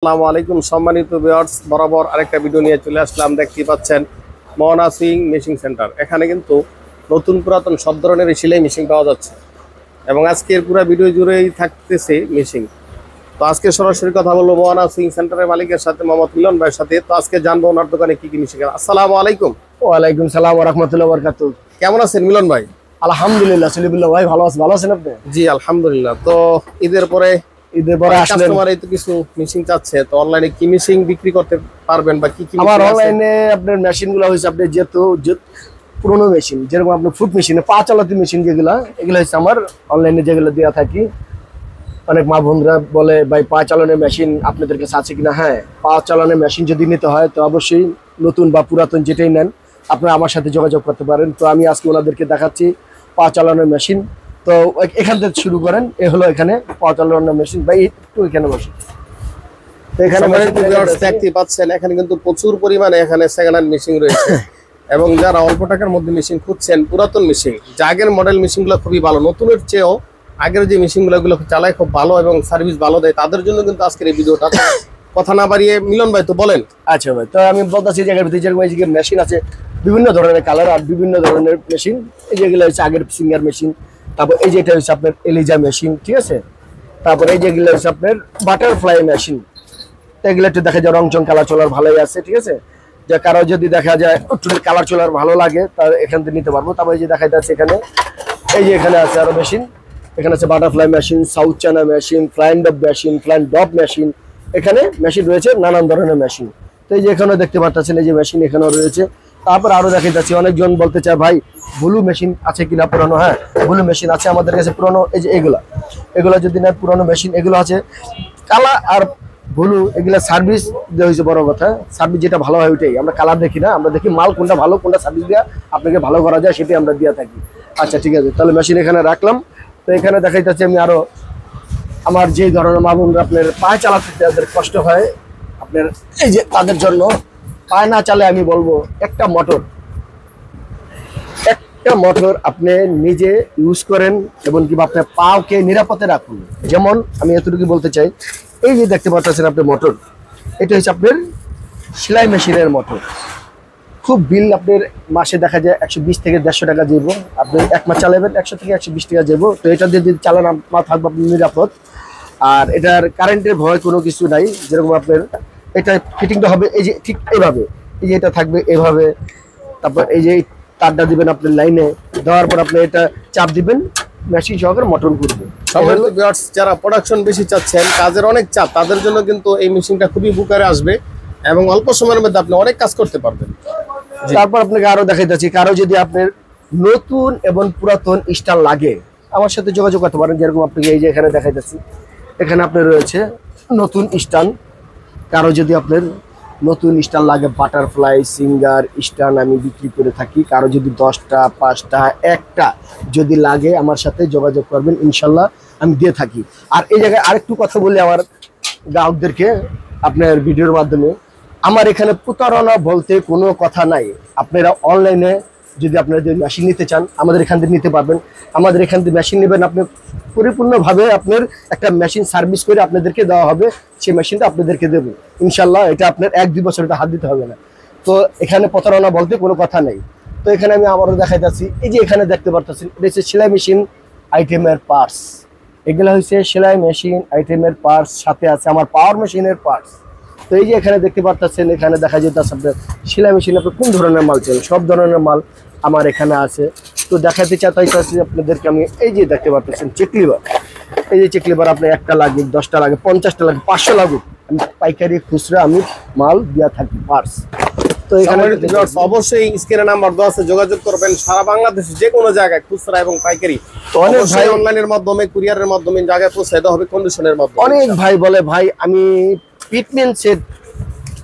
আসসালামু আলাইকুম সম্মানিত ভিউয়ার্স, বরাবর আরেকটা ভিডিও নিয়ে চলে আসলাম। দেখতে পাচ্ছেন মোহনা সুইং মেশিন সেন্টার। এখানে কিন্তু নতুন পুরাতন সব ধরনের সেলাই মেশিন পাওয়া যাচ্ছে এবং আজকের পুরো ভিডিও জুড়েই থাকতেছে মেশিন। তো আজকে সরাসরি কথা বলবো মোহনা সুইং সেন্টারের মালিকের সাথে, মোহাম্মদ মিলন ভাইয়ের সাথে। তো আজকে জানবো ওনার দোকানে কি কি মেশিন। আসসালামু আলাইকুম। ওয়ালাইকুম সালাম ওয়া রাহমাতুল্লাহি ওয়া বারাকাতুহু। কেমন আছেন মিলন ভাই? আলহামদুলিল্লাহ সলিবুল্লাহ ভাই, ভালো আছেন আপনি? জি আলহামদুলিল্লাহ। তো ঈদের পরে আসলে কাস্টমার এই তো কিছু মেশিন চাচ্ছে, তো অনলাইনে কি মেশিন বিক্রি করতে পারবেন বা কি কি আমার অনলাইনে আপনার মেশিনগুলো হইছে আপনি যেহেতু পুরনো মেশিন, যেরকম আপনার ফুট মেশিনে পা চালাতে মেশিন যেগুলো, এগুলো হচ্ছে আমার অনলাইনে যেগুলো দেওয়া থাকি। অনেক মা বোনরা বলে ভাই পা চালানোর মেশিন আপনাদের কাছে আছে কিনা। হ্যাঁ, পা চালানোর মেশিন যদি নিতে হয় তো অবশ্যই নতুন বা পুরাতন যেটাই নেন আপনারা আমার সাথে যোগাযোগ করতে পারেন। তো আমি আজকে ওনাদেরকে দেখাচ্ছি পা চালানোর মেশিন। তো এখান থেকে শুরু করেন। এ হলো এখানে পা চালানোর মেশিন। ভাই একটু এখানে বসে। তো এখানে দেখতে পাচ্ছেন এখানে কিন্তু প্রচুর পরিমাণে এখানে সেকেন্ড হ্যান্ড মেশিন রয়েছে এবং যারা অল্প টাকার মধ্যে মেশিন খুঁজছেন, পুরাতন মেশিন, যে আগের মডেল মেশিনগুলো খুবই ভালো, নতুনের চেয়েও আগের যে মেশিনগুলো চালায় খুব ভালো এবং সার্ভিস ভালো দেয়, তাদের জন্য কিন্তু আজকের এই ভিডিওটা। কথা না বাড়িয়ে মিলন ভাই তো বলেন। আচ্ছা ভাই, তো আমি বলতেছি যে যেরকম মেশিন আছে বিভিন্ন ধরনের কালার আর বিভিন্ন ধরনের মেশিন। এই যেগুলো হচ্ছে আগের সিঙ্গার মেশিন, তারপর এই যেটা হচ্ছে আপনার এলিজা মেশিন, ঠিক আছে। তারপর এই যেগুলো হচ্ছে আপনার বাটারফ্লাই মেশিন। এগুলো একটু দেখা যায় রং চং কালার চলার ভালোই আছে, ঠিক আছে। যে কারো যদি দেখা যায় একটু কালার চলার ভালো লাগে তার এখান থেকে নিতে পারবো। তারপর এই যে দেখা যাচ্ছে এখানে এই যে এখানে আছে আরো মেশিন। এখানে আছে butterfly machine, south China machine, ফ্লাইন্ড ডব মেশিন। এখানে মেশিন রয়েছে নানান ধরনের মেশিন। তো এই যে এখানেও দেখতে পাচ্ছেন এই যে মেশিন এখানেও রয়েছে। তারপর আরো দেখা যাচ্ছে অনেকজন বলতে চায় ভাই ব্লু মেশিন আছে কিনা পুরানো। হ্যাঁ, ব্লু মেশিন আছে আমাদের কাছে পুরানো। এই যে এগুলা যদি না পুরানো মেশিন, এগুলো আছে কালা আর ব্লু। এগুলা সার্ভিস দেওয়া হয়েছে, বড় কথা সার্ভিস যেটা ভালো হয় ওইটাই আমরা কালার দেখি না, আমরা দেখি মাল কোনটা ভালো, কোনটা সার্ভিস দেওয়া আপনাকে ভালো করা যায় সেটাই আমরা দিয়ে থাকি। আচ্ছা ঠিক আছে, তাহলে মেশিন এখানে রাখলাম। তো এখানে দেখা যাচ্ছে আমি আরো আমার যে ধরনের মা বোনরা আপনার পায়ে চালাতে তাদের কষ্ট হয়, আপনার এই যে তাদের জন্য পায়ে না চালে আমি বলবো একটা মোটর আপনি নিজে ইউজ করেন এবং কি আপনার পাওকে নিরাপদে রাখুন। যেমন আমি এতটুকু বলতে চাই, এই যে দেখতে পাচ্ছেন আপনি মোটর, এটা হচ্ছে আপনার সেলাই মেশিনের মোটর। খুব বিল আপনার মাসে দেখা যায় 120 থেকে 150 টাকা যাব। আপনি এক মাস চালাবেন 100 থেকে 120 টাকা যাব। তো এটা দিয়ে যদি চালান আপনার থাকবে আপনি নিরাপদ। আর এটার কারেন্টের ভয় কোনো কিছু নাই। যেরকম আপনার এটা ফিটিংটা হবে এই যে ঠিক এইভাবে, এই যে এটা থাকবে এইভাবে। তারপর এই যে তারটা দিবেন আপনার লাইনে, দেওয়ার পর আপনি এটা চাপ দিবেন, মেশিন সহকারে মোটর ঘুরবে। যারা প্রোডাকশন বেশি চাচ্ছেন, কাজের অনেক চাপ, তাদের জন্য কিন্তু এই মেশিনটা খুবই উপকারে আসবে এবং অল্প সময়ের মধ্যে আপনি অনেক কাজ করতে পারবেন। তারপর আপনাকে আরো দেখাইতেছি, কারো যদি আপনার নতুন এবং পুরাতন স্টাইল লাগে আমার সাথে যোগাযোগ করতে পারেন। যেরকম আপনাকে এই যে এখানে দেখাইতেছি, এখানে আপনার রয়েছে নতুন স্টাইল। কারো যদি আপনার নতুন স্টাইল লাগে, বাটারফ্লাই, সিঙ্গার, স্টাইল আমি বিক্রি করে থাকি। কারো যদি 10টা 5টা 1টা যদি লাগে আমার সাথে যোগাযোগ করবেন, ইনশাল্লাহ আমি দিয়ে থাকি। আর এই জায়গায় আরেকটু কথা বলি আমার গ্রাহকদেরকে আপনার ভিডিওর মাধ্যমে, আমার এখানে প্রতারণা বলতে কোনো কথা নাই। আপনারা অনলাইনে যদি আপনারা যদি মেশিন নিতে চান আমাদের এখান থেকে নিতে পারবেন। আমাদের এখান থেকে মেশিন নেবেন, আপনি পরিপূর্ণভাবে আপনার একটা মেশিন সার্ভিস করে আপনাদেরকে দেওয়া হবে, সেই মেশিনটা আপনাদেরকে দেবো ইনশাল্লাহ। এটা আপনার 1-2 বছর এটা হাত দিতে হবে না। তো এখানে প্রতারণা বলতে কোনো কথা নেই। তো এখানে আমি আবারও দেখাই যাচ্ছি, এই যে এখানে দেখতে পারতেছেন এটা হচ্ছে সেলাই মেশিন আইটেমের পার্টস। এগুলো হচ্ছে সেলাই মেশিন আইটেমের পার্টস, সাথে আছে আমার পাওয়ার মেশিনের পার্টস। তো এই যে এখানে দেখতে পাচ্ছেন, এখানে দেখা যেতেছে আপনার সেলাই মেশিন আপনার কোন ধরনের মাল চাই, সব ধরনের মাল আমার এখানে আছে। তো দেখাতে চাইতেছি আপনাদেরকে আমি, এই যে দেখতে পাচ্ছেন চেক লিভার। এই যে চেক লিভার আপনার 1টা লাগে, 10টা লাগে, 50টা লাগে, 500 লাগুক, আমি পাইকারি খুচরা আমি মাল দিয়া থাকি পার্টস। তো এখানে অবশ্যই স্ক্রিনে নাম্বার দেওয়া আছে, যোগাযোগ করবেন। সারা বাংলাদেশে যে কোনো জায়গায় খুচরা এবং পাইকারি, তো অনেক ভাই অনলাইনের মাধ্যমে, কুরিয়ারের মাধ্যমে জায়গায় পৌঁছে দেওয়া হবে কন্ডিশনের মাধ্যমে। অনেক ভাই বলে ভাই আমি পিটমেন্ট সেট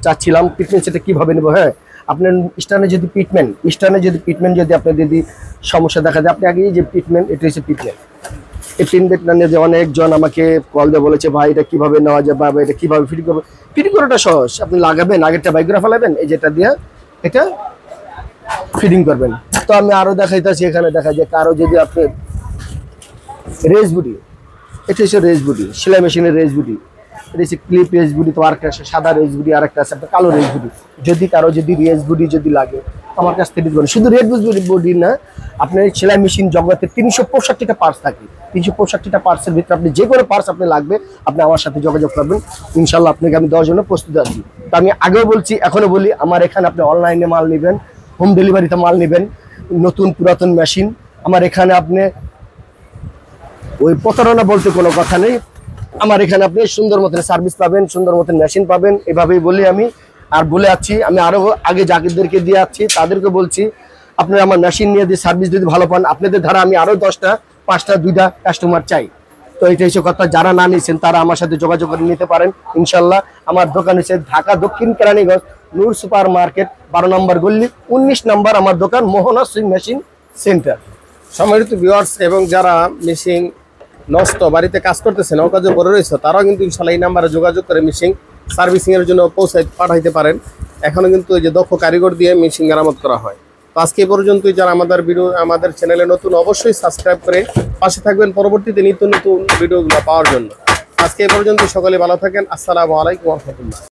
চাচ্ছিলাম, পিটমেন্ট সেটটা কিভাবে নেবো। হ্যাঁ, আপনার স্টানে যদি পিটমেন্ট যদি আপনার যদি সমস্যা দেখা যায়, আপনি আগে যে পিটমেন্ট, এটা হচ্ছে পিটমেন্ট। এই পিটমেন্ট না নিয়ে যে অনেকজন আমাকে কল দিয়ে বলেছে ভাই এটা কিভাবে নেওয়া যায় বা এটা কিভাবে ফিটিং করবে। ফিটিং করাটা সহজ, আপনি লাগাবেন, আগেরটা বাইক করে ফেলাবেন, এই যেটা দিয়ে এটা ফিটিং করবেন। তো আমি আরো দেখাইতেছি, এখানে দেখা যায় কারো যদি আপনি রেস বুটি, এটা হচ্ছে রেস বুটি, সেলাই মেশিনের রেস বুটি। এটা ক্লিপ রেস বুডি, তো আর আছে সাদা রেস বুডি, আর একটা আছে আপনার কালো রেস বুডি। যদি কারো যদি রেস বুডি যদি লাগে আমার কাছ থেকে দিতে পারেন। শুধু রেড বডি না, আপনার সেলাই মেশিন জগতে 365টা পার্টস থাকে। 365টা পার্টসের ভিতরে আপনি যে কোনো পার্টস আপনি লাগবে আপনি আমার সাথে যোগাযোগ করবেন, ইনশাল্লাহ আপনাকে আমি দেওয়ার জন্য প্রস্তুত আছি। তো আমি আগেও বলছি এখনো বলি, আমার এখানে আপনি অনলাইনে মাল নেবেন, হোম ডেলিভারিতে মাল নেবেন, নতুন পুরাতন মেশিন আমার এখানে আপনি ওই প্রতারণা বলতে কোনো কথা নেই। আমার এখানে আপনি সুন্দর মতন সার্ভিস পাবেন, সুন্দর মতন মেশিন পাবেন, এভাবেই বলি আমি। আর বলে যাচ্ছি, আমি আরো আগে জাকিরদেরকে দিয়ে যাচ্ছি, তাদেরকে বলছি আপনারা আমার মেশিন নিয়ে দিয়ে সার্ভিস যদি ভালো পান, আপনাদের ধারা আমি আরো 10টা 5টা 2টা কাস্টমার চাই। তো এটা হচ্ছে কথা, যারা না নিয়েছেন তারা আমার সাথে যোগাযোগ করে নিতে পারেন ইনশাল্লাহ। আমার দোকান হচ্ছে ঢাকা দক্ষিণ কেরানীগঞ্জ নূর সুপার মার্কেট 12 নম্বর গল্লি, 19 নম্বর আমার দোকান, মোহনা সুইং মেশিন সেন্টার। সম্মানিত ভিউয়ার্স, এবং যারা মেশিন নষ্ট বাড়িতে কাজ করতেছেন, অকাজে পড়ে রয়েছে, তারাও কিন্তু ইনশাল্লাহ এই নাম্বারে যোগাযোগ করে মেশিন সার্ভিসিং এর জন্য পাঠাইতে পারেন। এখনো কিন্তু এই যে দক্ষ কারিগর দিয়ে মেশিন মেরামত করা হয়। তো আজকে এই পর্যন্তই। যারা আমাদের চ্যানেলে নতুন, অবশ্যই সাবস্ক্রাইব করে পাশে থাকবেন পরবর্তীতে নিত্য নতুন ভিডিওগুলো পাওয়ার জন্য। আজকে এই পর্যন্ত, সকলে ভালো থাকেন। আসসালামু আলাইকুম ওয়া রাহমাতুল্লাহ।